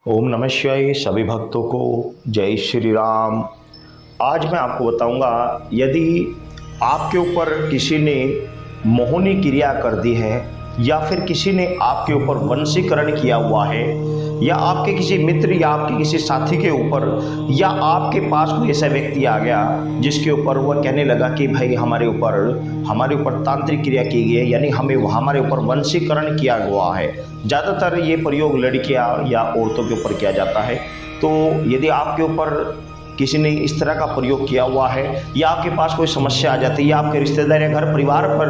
ओम नमः शिवाय। सभी भक्तों को जय श्री राम। आज मैं आपको बताऊंगा, यदि आपके ऊपर किसी ने मोहिनी क्रिया कर दी है या फिर किसी ने आपके ऊपर वंशीकरण किया हुआ है या आपके किसी मित्र या आपके किसी साथी के ऊपर या आपके पास कोई ऐसा व्यक्ति आ गया जिसके ऊपर वह कहने लगा कि भाई हमारे ऊपर तांत्रिक क्रिया की गई है, यानी हमारे ऊपर वंशीकरण किया हुआ है। ज़्यादातर ये प्रयोग लड़कियां या औरतों के ऊपर किया जाता है। तो यदि आपके ऊपर किसी ने इस तरह का प्रयोग किया हुआ है या आपके पास कोई समस्या आ जाती है या आपके रिश्तेदार या घर परिवार पर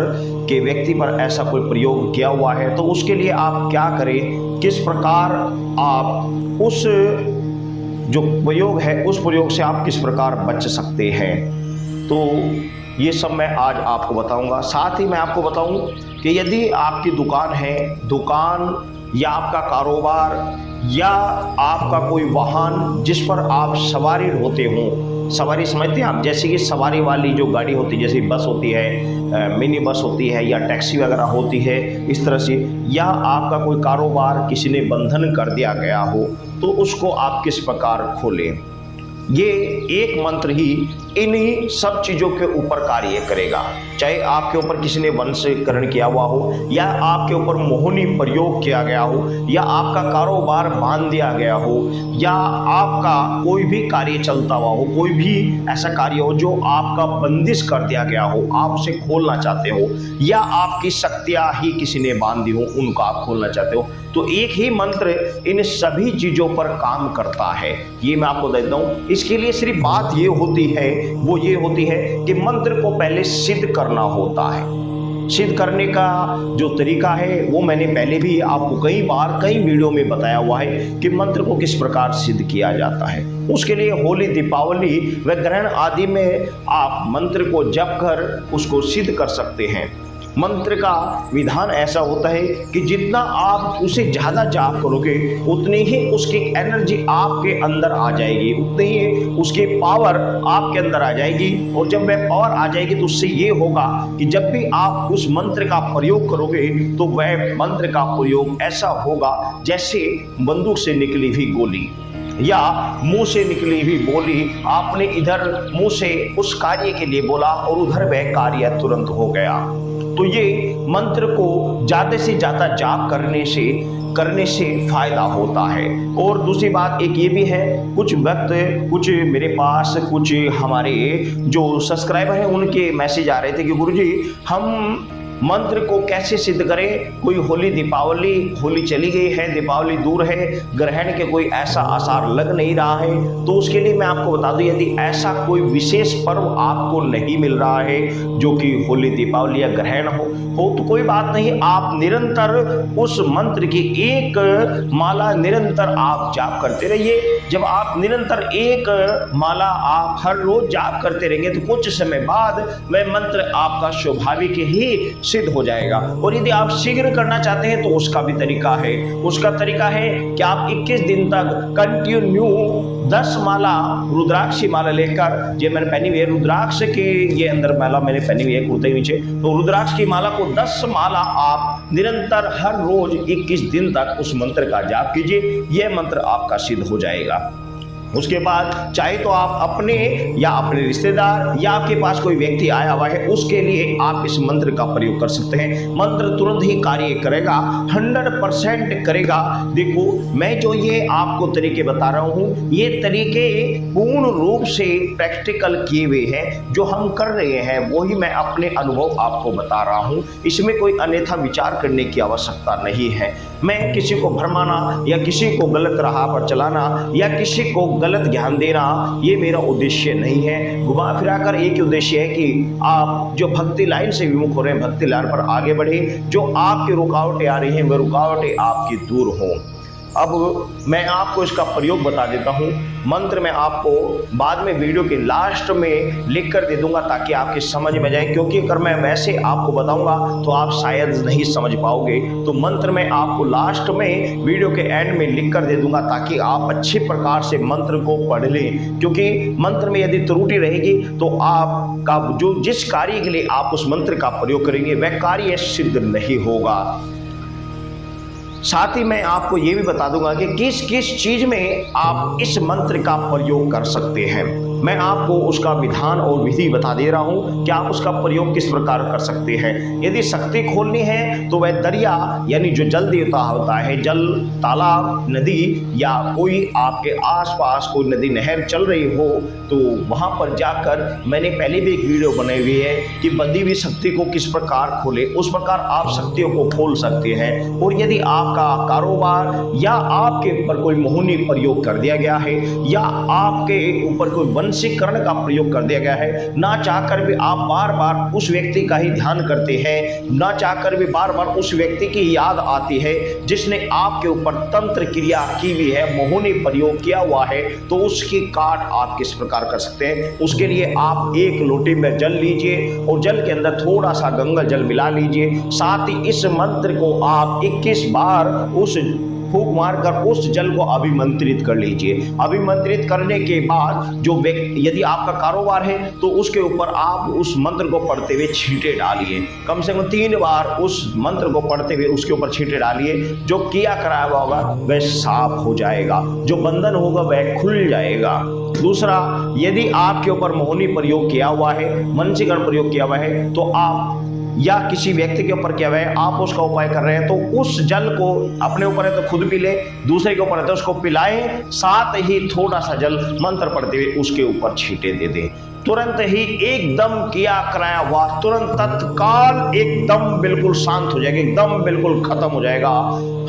के व्यक्ति पर ऐसा कोई प्रयोग किया हुआ है, तो उसके लिए आप क्या करें, किस प्रकार आप उस जो प्रयोग है उस प्रयोग से आप किस प्रकार बच सकते हैं, तो ये सब मैं आज आपको बताऊंगा। साथ ही मैं आपको बताऊं कि यदि आपकी दुकान या आपका कारोबार या आपका कोई वाहन जिस पर आप सवारी होते हो, सवारी समझते हैं आप, जैसे कि सवारी वाली जो गाड़ी होती है, जैसे बस होती है, मिनी बस होती है या टैक्सी वगैरह होती है, इस तरह से, या आपका कोई कारोबार किसी ने बंधन कर दिया गया हो, तो उसको आप किस प्रकार खोलें। ये एक मंत्र ही इन्हीं सब चीज़ों के ऊपर कार्य करेगा। चाहे आपके ऊपर किसी ने वंशीकरण किया हुआ हो या आपके ऊपर मोहिनी प्रयोग किया गया हो या आपका कारोबार बांध दिया गया हो या आपका कोई भी कार्य चलता हुआ हो, कोई भी ऐसा कार्य हो जो आपका बंदिश कर दिया गया हो, आप उसे खोलना चाहते हो, या आपकी शक्तियाँ ही किसी ने बांध दी हो, उनको आप खोलना चाहते हो, तो एक ही मंत्र इन सभी चीज़ों पर काम करता है। ये मैं आपको देता हूँ। इसके लिए सिर्फ बात ये होती है कि मंत्र को पहले सिद्ध करना होता है। सिद्ध करने का जो तरीका है वो मैंने पहले भी आपको कई वीडियो में बताया हुआ है कि मंत्र को किस प्रकार सिद्ध किया जाता है। उसके लिए होली, दीपावली व ग्रहण आदि में आप मंत्र को जप कर उसको सिद्ध कर सकते हैं। मंत्र का विधान ऐसा होता है कि जितना आप उसे ज़्यादा जाप करोगे उतनी ही उसकी एनर्जी आपके अंदर आ जाएगी, उतनी ही उसकी पावर आपके अंदर आ जाएगी। और जब वह पावर आ जाएगी तो उससे ये होगा कि जब भी आप उस मंत्र का प्रयोग करोगे तो वह मंत्र का प्रयोग ऐसा होगा जैसे बंदूक से निकली हुई गोली या मुंह से निकली हुई बोली। आपने इधर मुंह से उस कार्य के लिए बोला और उधर वह कार्य तुरंत हो गया। तो ये मंत्र को ज़्यादा से ज़्यादा जाप करने से फायदा होता है। और दूसरी बात एक ये भी है, कुछ मेरे पास कुछ हमारे जो सब्सक्राइबर हैं उनके मैसेज आ रहे थे कि गुरुजी हम मंत्र को कैसे सिद्ध करें, कोई होली चली गई है, दीपावली दूर है, ग्रहण के कोई ऐसा आसार लग नहीं रहा है। तो उसके लिए मैं आपको बता दूं, यदि ऐसा कोई विशेष पर्व आपको नहीं मिल रहा है जो कि होली, दीपावली या ग्रहण हो तो कोई बात नहीं, आप निरंतर उस मंत्र की एक माला निरंतर आप जाप करते रहिए। जब आप निरंतर एक माला आप हर रोज जाप करते रहेंगे तो कुछ समय बाद वह मंत्र आपका स्वाभाविक ही सिद्ध हो जाएगा। और यदि आप शीघ्र करना चाहते हैं तो उसका भी तरीका है। उसका तरीका है कि आप 21 दिन तक कंटिन्यू 10 माला रुद्राक्षी माला लेकर, ये मैंने पहनी हुई है, रुद्राक्ष के ये अंदर माला मैंने पहनी हुई है कुर्ते नीचे, तो रुद्राक्ष की माला को 10 माला आप निरंतर हर रोज 21 दिन तक उस मंत्र का जाप कीजिए। यह मंत्र आपका सिद्ध हो जाएगा। उसके बाद चाहे तो आप अपने या अपने रिश्तेदार या आपके पास कोई व्यक्ति आया हुआ है उसके लिए आप इस मंत्र का प्रयोग कर सकते हैं। मंत्र तुरंत ही कार्य करेगा, 100% करेगा। देखो, मैं जो ये आपको तरीके बता रहा हूँ, ये तरीके पूर्ण रूप से प्रैक्टिकल किए हुए हैं। जो हम कर रहे हैं वही मैं अपने अनुभव आपको बता रहा हूँ। इसमें कोई अन्यथा विचार करने की आवश्यकता नहीं है। मैं किसी को भरमाना या किसी को गलत राह पर चलाना या किसी को गलत ज्ञान देना, ये मेरा उद्देश्य नहीं है। घुमा फिरा कर एक ही उद्देश्य है कि आप जो भक्ति लाइन से विमुख हो रहे हैं, भक्ति लाइन पर आगे बढ़े। जो आपकी रुकावटें आ रही हैं वह रुकावटें आपकी दूर हों। अब मैं आपको इसका प्रयोग बता देता हूँ। मंत्र मैं आपको बाद में वीडियो के लास्ट में लिख कर दे दूंगा ताकि आपकी समझ में जाए, क्योंकि अगर मैं वैसे आपको बताऊंगा तो आप शायद नहीं समझ पाओगे। तो मंत्र मैं आपको लास्ट में वीडियो के एंड में लिख कर दे दूंगा ताकि आप अच्छे प्रकार से मंत्र को पढ़ लें, क्योंकि मंत्र में यदि त्रुटि रहेगी तो आपका जो जिस कार्य के लिए आप उस मंत्र का प्रयोग करेंगे वह कार्य सिद्ध नहीं होगा। साथ ही मैं आपको ये भी बता दूंगा कि किस किस चीज में आप इस मंत्र का प्रयोग कर सकते हैं। मैं आपको उसका विधान और विधि बता दे रहा हूं कि आप उसका प्रयोग किस प्रकार कर सकते हैं। यदि शक्ति खोलनी है तो वह दरिया यानी जो जल देवता होता है, जल, तालाब, नदी या कोई आपके आसपास कोई नदी नहर चल रही हो तो वहां पर जाकर, मैंने पहले भी एक वीडियो बनाई हुई है कि बंधी हुई शक्ति को किस प्रकार खोले, उस प्रकार आप शक्तियों को खोल सकते हैं। और यदि आपका कारोबार या आपके ऊपर कोई मोहनी प्रयोग कर दिया गया है या आपके ऊपर कोई वंशीकरण का प्रयोग कर दिया गया है, ना चाहकर भी आप बार बार उस व्यक्ति का ही ध्यान करते हैं, ना चाहकर भी बार बार उस व्यक्ति की याद आती है जिसने आपके ऊपर तंत्र क्रिया की हुई है, मोहनी प्रयोग किया हुआ है, तो उसकी काट आप किस प्रकार कर सकते हैं। उसके लिए आप एक लोटे में जल लीजिए और जल के अंदर थोड़ा सा गंगा जल मिला लीजिए। साथ ही इस मंत्र को आप 21 बार उस फूंक मारकर उस जल को अभिमंत्रित कर लीजिए। अभिमंत्रित करने के बाद जो व्यक्ति, यदि आपका कारोबार है तो उसके ऊपर आप उस मंत्र को पढ़ते हुए छींटे डालिए। कम से कम 3 बार उस मंत्र को पढ़ते हुए उसके ऊपर छींटे डालिए। जो किया कराया हुआ होगा वह साफ हो जाएगा, जो बंधन होगा वह खुल जाएगा। दूसरा, यदि आपके ऊपर मोहनी प्रयोग किया हुआ है, वंशीकरण प्रयोग किया हुआ है, तो आप या किसी व्यक्ति के ऊपर किया हुआ है, आप उसका उपाय कर रहे हैं, तो उस जल को अपने ऊपर है तो खुद पी ले, दूसरे के ऊपर है तो उसको पिलाएं, साथ ही थोड़ा सा जल मंत्र पढ़ते हुए उसके ऊपर छींटे दे दें। तुरंत ही एकदम किया कराया हुआ, तुरंत तत्काल एकदम बिल्कुल शांत हो जाएगा, एकदम बिल्कुल खत्म हो जाएगा।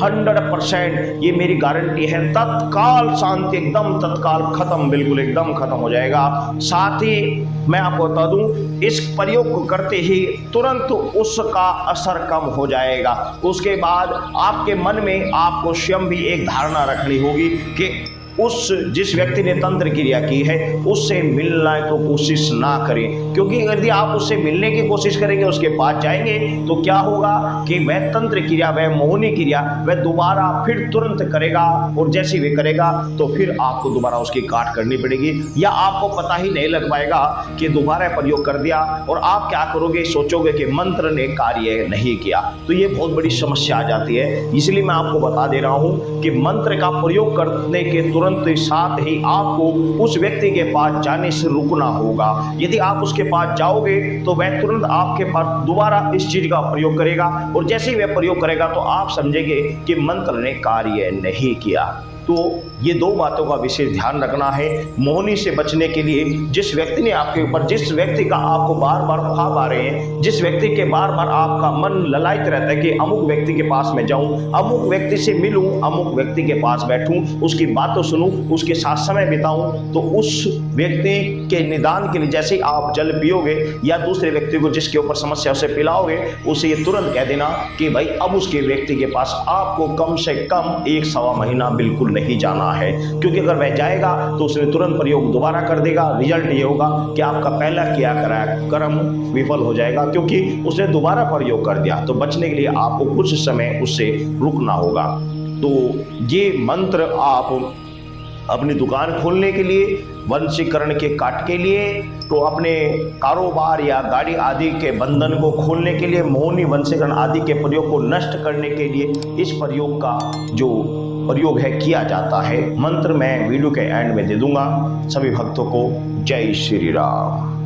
100% ये मेरी गारंटी है, तत्काल शांति, एकदम तत्काल खत्म, बिल्कुल एकदम खत्म हो जाएगा। साथ ही मैं आपको बता दूं, इस प्रयोग को करते ही तुरंत उसका असर कम हो जाएगा। उसके बाद आपके मन में आपको स्वयं भी एक धारणा रखनी होगी कि उस जिस व्यक्ति ने तंत्र क्रिया की है उससे मिलना तो कोशिश ना करें, क्योंकि यदि आप उससे मिलने की कोशिश करेंगे, उसके पास जाएंगे, तो क्या होगा कि वह तंत्र क्रिया, वह मोहनी क्रिया वह दोबारा फिर तुरंत करेगा, और जैसे वे करेगा तो फिर आपको दोबारा उसकी काट करनी पड़ेगी, या आपको पता ही नहीं लग पाएगा कि दोबारा प्रयोग कर दिया, और आप क्या करोगे, सोचोगे कि मंत्र ने कार्य नहीं किया। तो ये बहुत बड़ी समस्या आ जाती है। इसलिए मैं आपको बता दे रहा हूं कि मंत्र का प्रयोग करने के तुरंत साथ ही आपको उस व्यक्ति के पास जाने से रुकना होगा। यदि आप उसके पास जाओगे तो वह तुरंत आपके पास दोबारा इस चीज का प्रयोग करेगा, और जैसे ही वह प्रयोग करेगा तो आप समझेंगे कि मंत्र ने कार्य नहीं किया। तो ये 2 बातों का विशेष ध्यान रखना है मोहनी से बचने के लिए। जिस व्यक्ति ने आपके ऊपर, जिस व्यक्ति का आपको बार बार ख्वाब आ रहे हैं, जिस व्यक्ति के बार बार आपका मन ललायित रहता है कि अमुक व्यक्ति के पास मैं जाऊं, अमुक व्यक्ति से मिलूं, अमुक व्यक्ति के पास बैठूं, उसकी बातों सुनूं, उसके साथ समय बिताऊं, तो उस व्यक्ति के निदान के लिए जैसे ही आप जल पियोगे या दूसरे व्यक्ति को जिसके ऊपर समस्या उसे पिलाओगे, उसे ये तुरंत कह देना कि भाई अब उसके व्यक्ति के पास आपको कम से कम 1-1.25 महीना बिल्कुल नहीं जाना है, क्योंकि अगर वह जाएगा तो उसने तुरंत प्रयोग दोबारा कर देगा। रिजल्ट ये होगा कि आपका पहला किया कराया कर्म विफल हो जाएगा, क्योंकि उसने दोबारा प्रयोग कर दिया। तो बचने के लिए आपको कुछ समय उससे रुकना होगा। तो ये मंत्र आप अपनी दुकान खोलने के लिए, वंशीकरण के काट के लिए, तो अपने कारोबार या गाड़ी आदि के बंधन को खोलने के लिए, मोहनी वंशीकरण आदि के प्रयोग को नष्ट करने के लिए इस प्रयोग का जो प्रयोग है किया जाता है। मंत्र मैं वीडियो के एंड में दे दूंगा। सभी भक्तों को जय श्री राम।